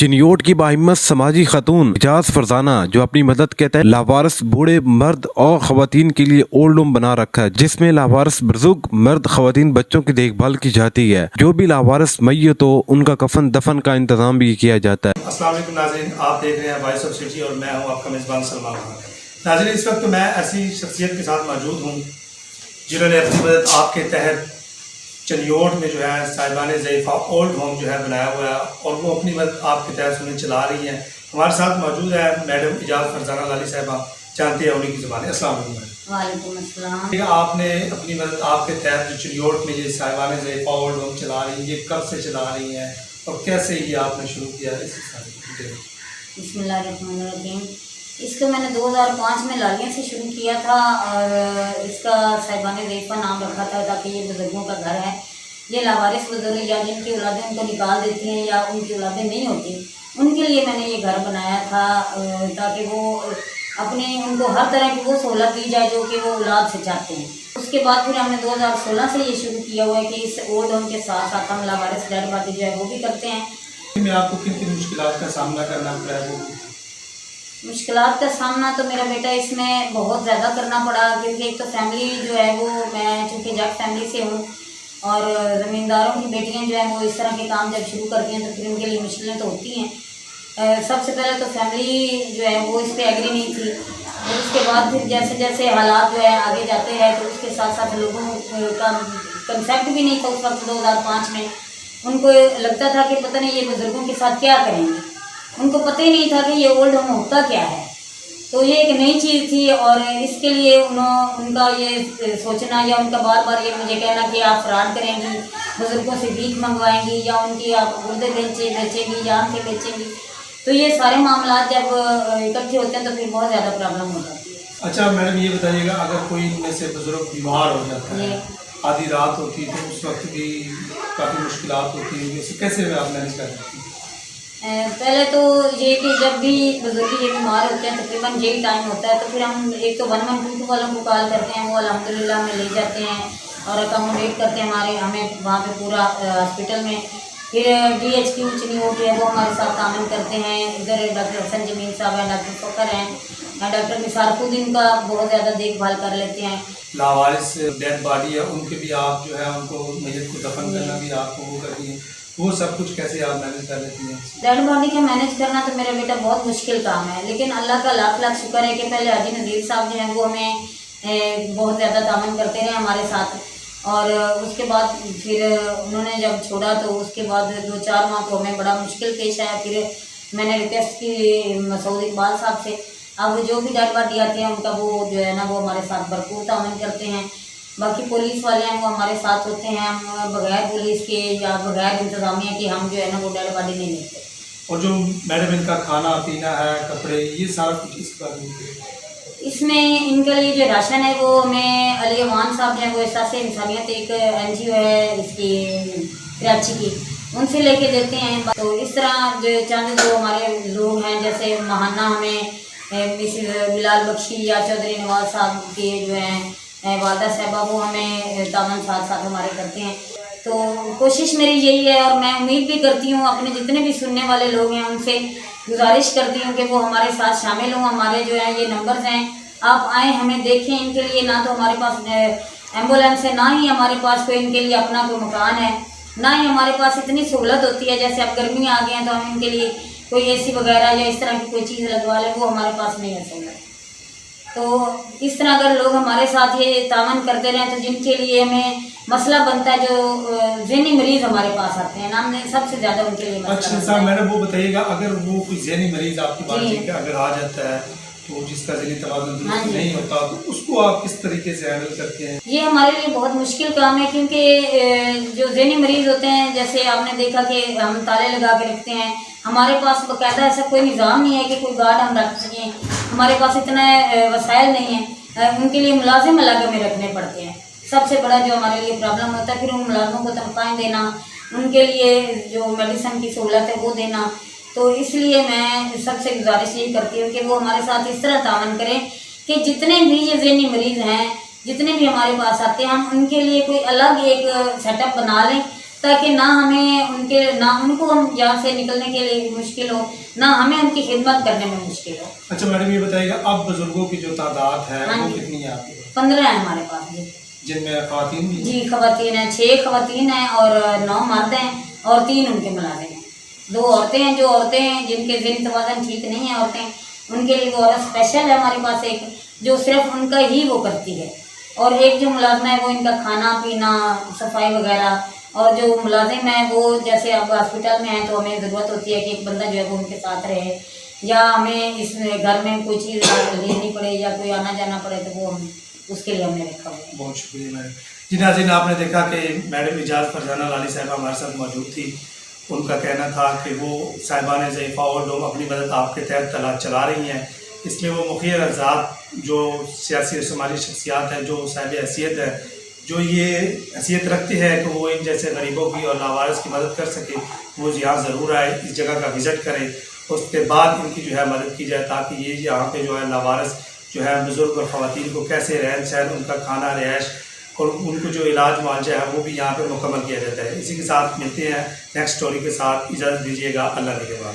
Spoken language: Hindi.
चिन्योट की बाहिम्मत समाजी खातून इजाज फरजाना जो अपनी मदद के तहत लावारिस बूढ़े मर्द और खवातीन के लिए ओल्ड होम बना रखा है, जिसमें लावारिस बुजुर्ग मर्द खवातीन बच्चों की देखभाल की जाती है। जो भी लावारिस मैयत हो उनका कफन दफन का इंतजाम भी किया जाता है। अस्सलाम वालेकुम नाज़रीन, आप देख रहे हैं वॉइस ऑफ सिटी और मैं हूं आपका मेज़बान सलमान खान। नाज़रीन, इस वक्त मैं ऐसी शख्सियत के साथ मौजूद हूं जिन्होंने अपनी मदद आपके तहत चिन्योट में जो है साहिबान ज़ईफ़ा ओल्ड होम जो है बनाया हुआ है और वो अपनी मदद आपके तहत उन्हें चला रही हैं। हमारे साथ मौजूद है मैडम इजाज़ फरजाना लाली साहिबा, जानते हैं उन्हीं की ज़बान। अस्सलाम वालेकुम अस्सलाम। आपने अपनी मदद आपके तहत जो चिन्योट में ये साहिबान ज़ईफ़ा ओल्ड होम चला रही हैं, ये कब से चला रही हैं और कैसे ये आपने शुरू किया इस बिस्मिल्लाहिर्रहमानिर्रहीम। इसको मैंने 2005 में लालिया से शुरू किया था और इसका साहिबान ज़ईफ़ा नाम रखा था ताकि ये बुज़ुर्गों का घर है। ये लावारिस बुज़ुर्ग या जिनकी औलादें उनको निकाल देती हैं या उनकी औलादें नहीं होती, उनके लिए मैंने ये घर बनाया था ताकि वो अपने उनको हर तरह की वो सहूलत दी जाए जो कि वो औलाद से चाहते हैं। उसके बाद फिर हमने 2016 से ये शुरू किया हुआ है कि इस ओल्ड होम के साथ साथ हम लावारिस डेड बॉडी जो है वो भी करते हैं। में आपको किन किन मुश्किलात का सामना करना पड़ा है? मुश्किलात का सामना तो मेरा बेटा इसमें बहुत ज़्यादा करना पड़ा, क्योंकि एक तो फैमिली जो है वो, मैं चूँकि जट फैमिली से हूँ और ज़मींदारों की बेटियां जो हैं वो इस तरह के काम जब शुरू करती हैं तो फिर उनके लिए मुश्किलें तो होती हैं। सबसे पहले तो फैमिली जो है वो इस पर एग्री नहीं थी और उसके बाद फिर जैसे जैसे हालात जो है आगे जाते हैं तो उसके साथ साथ लोगों का कंसेप्ट भी नहीं था उस वक्त 2005 में। उनको लगता था कि पता नहीं ये बुज़ुर्गों के साथ क्या करेंगे, उनको पता ही नहीं था कि ये ओल्ड होम होता क्या है। तो ये एक नई चीज़ थी और इसके लिए उनका ये सोचना या उनका बार बार ये मुझे कहना कि आप फ्रॉड करेंगी, बुज़ुर्गों से भीख मंगवाएंगी या उनकी आप गुर्दे बेचेंगी या आंखें बेचेंगी, तो ये सारे मामला जब इकट्ठे होते हैं तो फिर बहुत ज़्यादा प्रॉब्लम हो जाती है। अच्छा मैडम, ये बताइएगा अगर कोई इनमें से बुज़ुर्ग बीमार हो जाता है, आधी रात होती है तो उस वक्त भी काफ़ी मुश्किलात होती है, उसे कैसे आप मैनेज कर सकती हैं? पहले तो ये कि जब भी बुजुर्ग ये बीमार होते हैं तकरीबन यही टाइम होता है तो फिर हम एक तो 112 वालों को कॉल करते हैं, वो अल्हम्दुलिल्लाह हमें ले जाते हैं और अकोमोडेट करते हैं हमें वहाँ पे पूरा हॉस्पिटल में। फिर DHQ चिन्योट है वो हमारे साथ तामन करते हैं। इधर डॉक्टर हसन जमील साहब हैं, डॉक्टर फ़खर हैं, डॉक्टर निसारफुद्दीन का बहुत ज़्यादा देखभाल कर लेते हैं। लावारिस डेड बॉडी है उनके भी आप जो है उनको मैयत को दफन करना भी आपको वो करती हैं, वो सब कुछ कैसे आप मैनेज कर लेती हैं? डेड बॉडी का मैनेज करना तो मेरा बेटा बहुत मुश्किल काम है, लेकिन अल्लाह का लाख लाख शुक्र है कि पहले हाजी नज़ीर साहब जो हैं वो हमें बहुत ज़्यादा तामन करते रहे हमारे साथ और उसके बाद फिर उन्होंने जब छोड़ा तो उसके बाद 2-4 माह तो हमें बड़ा मुश्किल पेश आया। फिर मैंने रिक्वेस्ट की मसूद इकबाल साहब से, अब जो भी डेड बॉडी आती है उनका वो जो है ना वो हमारे साथ भरपूर तामन करते हैं। बाकी पुलिस वाले हैं वो हमारे साथ होते हैं, हम बगैर पुलिस के या बगैर इंतज़ामिया के हम जो है ना वो डेड बॉडी नहीं लेते। और जो मैडम इनका खाना पीना है, कपड़े, ये सारा कुछ इस पर इसमें इनके लिए जो राशन है वो हमें अली अमान साहब जो है वो एहसास इंसानियत एक NGO है इसकी कराची की, उनसे लेके देते हैं। तो इस तरह जो चंद जो हमारे लोग हैं जैसे महाना हमें मिसेस बिलाल बख्शी या चौधरी नवाज साहब के जो हैं वालदा साहबा वो हमें तामन साथ साथ हमारे करते हैं। तो कोशिश मेरी यही है और मैं उम्मीद भी करती हूँ अपने जितने भी सुनने वाले लोग हैं उनसे गुजारिश करती हूँ कि वो हमारे साथ शामिल हों। हमारे जो है ये नंबर्स हैं, आप आएँ हमें देखें। इनके लिए ना तो हमारे पास एम्बुलेंस है, ना ही हमारे पास कोई इनके लिए अपना कोई मकान है, ना ही हमारे पास इतनी सहूलत होती है। जैसे अब गर्मियाँ आ गई हैं तो हम इनके लिए कोई AC वगैरह या इस तरह की कोई चीज़ लगवा लें, वो हमारे पास नहीं है सहूलत। तो इस तरह अगर लोग हमारे साथ ये तामन करते रहें तो जिनके लिए हमें मसला बनता है, जो ज़हनी मरीज़ हमारे पास आते हैं ना, हमने सबसे ज़्यादा उनके लिए मसला। अच्छा साहब, मैडम वो बताइएगा अगर वो कोई ज़हनी मरीज़ आपकी बात लेकर अगर आ जाता है तो जिसका ज़हनी तवाज़ुन दुरुस्त नहीं होता तो उसको आप किस तरीके से हैंडल करते हैं? ये हमारे लिए बहुत मुश्किल काम है, क्योंकि जो ज़हनी मरीज़ होते हैं जैसे आपने देखा कि हम ताले लगा के रखते हैं, हमारे पास बाकायदा ऐसा कोई निज़ाम नहीं है कि कोई गार्ड हम रख सकें, हमारे पास इतना वसाइल नहीं है। उनके लिए मुलाजिम अलग हमें रखने पड़ते हैं। सबसे बड़ा जो हमारे लिए प्रॉब्लम होता है फिर उन मुलाजिमों को तनख्वाहें देना, उनके लिए जो मेडिसिन की सहूलत है वो देना। तो इसलिए मैं सबसे गुजारिश यही करती हूँ कि वो हमारे साथ इस तरह तावन करें कि जितने भी ये ज़हनी मरीज़ हैं, जितने भी हमारे पास आते हैं, हम उनके लिए कोई अलग एक सेटअप बना लें ताकि ना उनको हम यहाँ से निकलने के लिए मुश्किल हो, ना हमें उनकी खिदमत करने में मुश्किल हो। अच्छा मैडम, ये बताइएगा अब बुजुर्गों की जो तादाद है हाँ वो जी। कितनी है आपके पास, 15 है हमारे पास जी। जिनमें खवातीन भी हैं? जी खवातीन है, 6 खवातीन हैं और 9 मर्द हैं और 3 उनके मुलाजिम हैं। 2 औरतें हैं, जो औरतें हैं जिनके ज़हनी तवाज़ुन ठीक नहीं है औरतें, उनके लिए वो औरत स्पेशल है हमारे पास एक, जो सिर्फ उनका ही वो करती है। और एक जो मुलाजमा है वो इनका खाना पीना सफाई वगैरह, और जो मुलाजिम है वो जैसे अब हॉस्पिटल में है तो हमें ज़रूरत होती है कि एक बंदा जो है वो उनके साथ रहे, या हमें इस घर में कोई चीज़ लेनी पड़े या कोई आना जाना पड़े तो वो हम उसके लिए हमने रखा हुआ है। बहुत शुक्रिया मैडम। जी नाज़रीन, आपने देखा कि मैडम इजाज़ फरजाना लाली साहिबा हमारे साथ मौजूद थी। उनका कहना था कि वो साहिबान ज़ईफ़ा ओल्ड होम अपनी मदद आपके तहत चला रही हैं। इसमें वो मुखिर अज़ात जो सियासी और समाजी शख्सियात हैं, जो साहिब हैसियत है, जो ये हैसियत रखती है कि वो इन जैसे गरीबों की और लावारिस की मदद कर सके, वो यहाँ ज़रूर आए, इस जगह का विज़िट करें, उसके बाद इनकी जो है मदद की जाए, ताकि ये यहाँ पे जो है लावारिस जो है बुज़ुर्ग और ख़वातीन को कैसे रहन सहन, उनका खाना रिहाइश और उनको जो इलाज मुआवजा है वो भी यहाँ पे मुकम्मल किया जाता है। इसी के साथ मिलते हैं नेक्स्ट स्टोरी के साथ। इजाज़त दीजिएगा, अल्लाह के बाद।